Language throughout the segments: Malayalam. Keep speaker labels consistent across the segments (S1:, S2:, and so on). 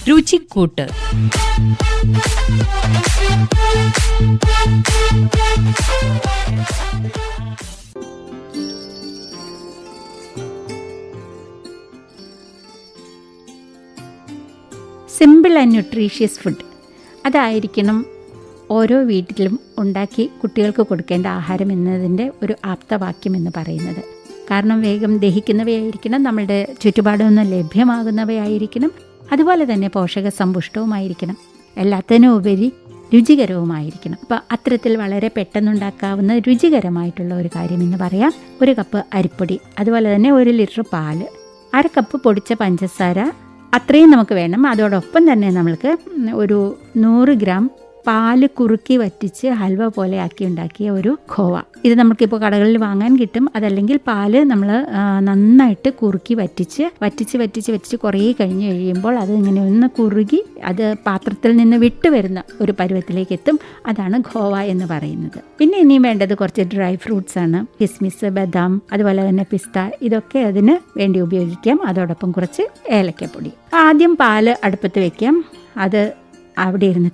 S1: രുചിക്കൂട്ട്.
S2: സിമ്പിൾ ആൻഡ് ന്യൂട്രീഷ്യസ് ഫുഡ് അതായിരിക്കണം ഓരോ വീട്ടിലും ഉണ്ടാക്കി കുട്ടികൾക്ക് കൊടുക്കേണ്ട ആഹാരം എന്നതിൻ്റെ ഒരു ആപ്തവാക്യം എന്ന് പറയുന്നത്. കാരണം വേഗം ദഹിക്കുന്നവയായിരിക്കണം, നമ്മളുടെ ചുറ്റുപാടൊന്നും ലഭ്യമാകുന്നവയായിരിക്കണം, അതുപോലെ തന്നെ പോഷക സമ്പുഷ്ടവുമായിരിക്കണം, എല്ലാത്തിനും ഉപരി രുചികരവുമായിരിക്കണം. അപ്പോൾ അത്തരത്തിൽ വളരെ പെട്ടെന്നുണ്ടാക്കാവുന്ന രുചികരമായിട്ടുള്ള ഒരു കാര്യം എന്ന് പറയാം. 1 കപ്പ് അരിപ്പൊടി, അതുപോലെ തന്നെ 1 ലിറ്റർ പാല്, 1/2 കപ്പ് പൊടിച്ച പഞ്ചസാര, അത്രയും നമുക്ക് വേണം. അതോടൊപ്പം തന്നെ നമ്മൾക്ക് ഒരു 100 ഗ്രാം പാല് കുറുക്കി വറ്റിച്ച് ഹൽവ പോലെ ആക്കി ഉണ്ടാക്കിയ ഒരു ഖോവ. ഇത് നമുക്കിപ്പോൾ കടകളിൽ വാങ്ങാൻ കിട്ടും. അതല്ലെങ്കിൽ പാല് നമ്മൾ നന്നായിട്ട് കുറുക്കി വറ്റിച്ച് കുറേ കഴിഞ്ഞ് കഴിയുമ്പോൾ അത് ഇങ്ങനെ ഒന്ന് കുറുകി അത് പാത്രത്തിൽ നിന്ന് വിട്ട് വരുന്ന ഒരു പരുവത്തിലേക്ക് എത്തും. അതാണ് ഖോവ എന്ന് പറയുന്നത്. പിന്നെ ഇനിയും വേണ്ടത് കുറച്ച് ഡ്രൈ ഫ്രൂട്ട്സ് ആണ്. കിസ്മിസ്, ബദാം, അതുപോലെ തന്നെ പിസ്ത, ഇതൊക്കെ അതിന് വേണ്ടി ഉപയോഗിക്കാം. അതോടൊപ്പം കുറച്ച് ഏലക്കപ്പൊടി. ആദ്യം പാല് അടുപ്പത്ത് വയ്ക്കാം. അത് അവിടെ ഇരുന്ന്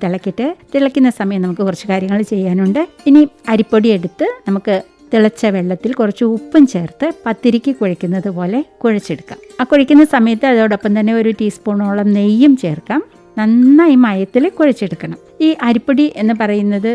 S2: തിളയ്ക്കുന്ന സമയം നമുക്ക് കുറച്ച് കാര്യങ്ങൾ ചെയ്യാനുണ്ട്. ഇനി അരിപ്പൊടി എടുത്ത് നമുക്ക് തിളച്ച വെള്ളത്തിൽ കുറച്ച് ഉപ്പും ചേർത്ത് പത്തിരിക്ക് കുഴയ്ക്കുന്നത് പോലെ കുഴച്ചെടുക്കാം. ആ കുഴയ്ക്കുന്ന സമയത്ത് അതോടൊപ്പം തന്നെ 1 ടീസ്പൂണോളം നെയ്യും ചേർക്കാം. നന്നായി മയത്തിൽ കുഴച്ചെടുക്കണം. ഈ അരിപ്പൊടി എന്ന് പറയുന്നത്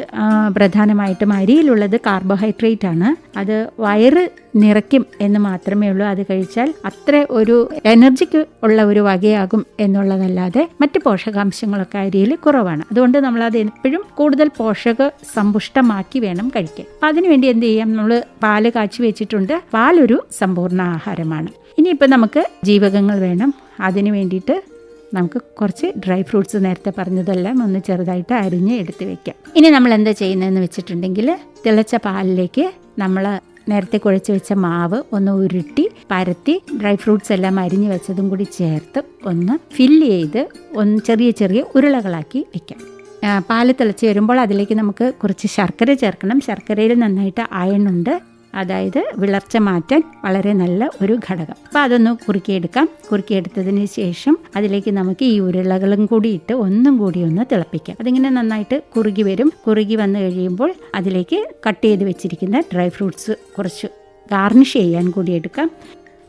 S2: പ്രധാനമായിട്ടും അരിയിലുള്ളത് കാർബോഹൈഡ്രേറ്റ് ആണ്. അത് വയറ് നിറയ്ക്കും എന്ന് മാത്രമേ ഉള്ളൂ. അത് കഴിച്ചാൽ അത്ര ഒരു എനർജിക്ക് ഉള്ള ഒരു വകയാകും എന്നുള്ളതല്ലാതെ മറ്റ് പോഷകാംശങ്ങളൊക്കെ അരിയിൽ കുറവാണ്. അതുകൊണ്ട് നമ്മളത് എപ്പോഴും കൂടുതൽ പോഷക സമ്പുഷ്ടമാക്കി വേണം കഴിക്കാൻ. അപ്പം അതിനുവേണ്ടി എന്ത് ചെയ്യാം, നമ്മൾ പാല് കാച്ചി വെച്ചിട്ടുണ്ട്. പാലൊരു സമ്പൂർണ്ണ ആഹാരമാണ്. ഇനിയിപ്പോൾ നമുക്ക് ജീവകങ്ങൾ വേണം. അതിന് വേണ്ടിയിട്ട് നമുക്ക് കുറച്ച് ഡ്രൈ ഫ്രൂട്ട്സ് നേരത്തെ പറഞ്ഞതെല്ലാം ഒന്ന് ചെറുതായിട്ട് അരിഞ്ഞ് എടുത്ത് വെക്കാം. ഇനി നമ്മൾ എന്താ ചെയ്യുന്നതെന്ന് വെച്ചിട്ടുണ്ടെങ്കിൽ തിളച്ച പാലിലേക്ക് നമ്മൾ നേരത്തെ കുഴച്ച് വെച്ച മാവ് ഒന്ന് ഉരുട്ടി പരത്തി ഡ്രൈ ഫ്രൂട്ട്സ് എല്ലാം അരിഞ്ഞ് വെച്ചതും കൂടി ചേർത്ത് ഒന്ന് ഫില്ല് ചെയ്ത് ചെറിയ ചെറിയ ഉരുളകളാക്കി വെക്കാം. പാല് തിളച്ച് വരുമ്പോൾ അതിലേക്ക് നമുക്ക് കുറച്ച് ശർക്കര ചേർക്കണം. ശർക്കരയിൽ നന്നായിട്ട് അയൺ ഉണ്ട്, അതായത് വിളർച്ച മാറ്റാൻ വളരെ നല്ല ഒരു ഘടകം. അപ്പോൾ അതൊന്ന് കുറുക്കിയെടുത്തതിന് ശേഷം അതിലേക്ക് നമുക്ക് ഈ ഉരുളകളും കൂടി ഇട്ട് ഒന്നും കൂടി ഒന്ന് തിളപ്പിക്കാം. അതിങ്ങനെ നന്നായിട്ട് കുറുകി വന്നു കഴിയുമ്പോൾ അതിലേക്ക് കട്ട് ചെയ്ത് വെച്ചിരിക്കുന്ന ഡ്രൈ ഫ്രൂട്ട്സ് കുറച്ച് ഗാർണിഷ് ചെയ്യാൻ കൂടി എടുക്കാം.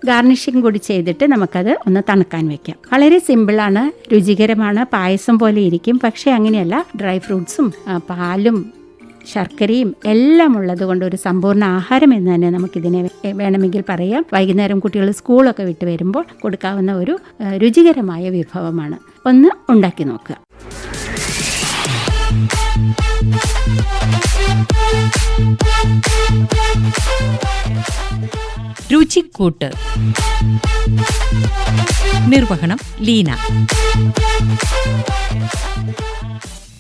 S2: ഗാർണിഷിങ് കൂടി ചെയ്തിട്ട് നമുക്കത് ഒന്ന് തണുക്കാൻ വെക്കാം. വളരെ സിമ്പിളാണ്, രുചികരമാണ്, പായസം പോലെ ഇരിക്കും. പക്ഷേ അങ്ങനെയല്ല, ഡ്രൈ ഫ്രൂട്ട്സും പാലും ശർക്കരയും എല്ലാം ഉള്ളത് കൊണ്ട് ഒരു സമ്പൂർണ്ണ ആഹാരം എന്ന് തന്നെ നമുക്കിതിനെ വേണമെങ്കിൽ പറയാം. വൈകുന്നേരം കുട്ടികൾ സ്കൂളൊക്കെ വിട്ട് വരുമ്പോൾ കൊടുക്കാവുന്ന ഒരു രുചികരമായ വിഭവമാണ്. ഒന്ന് ഉണ്ടാക്കി നോക്കുക.
S1: രുചിക്കൂട്ട്. നിർവഹണം ലീന.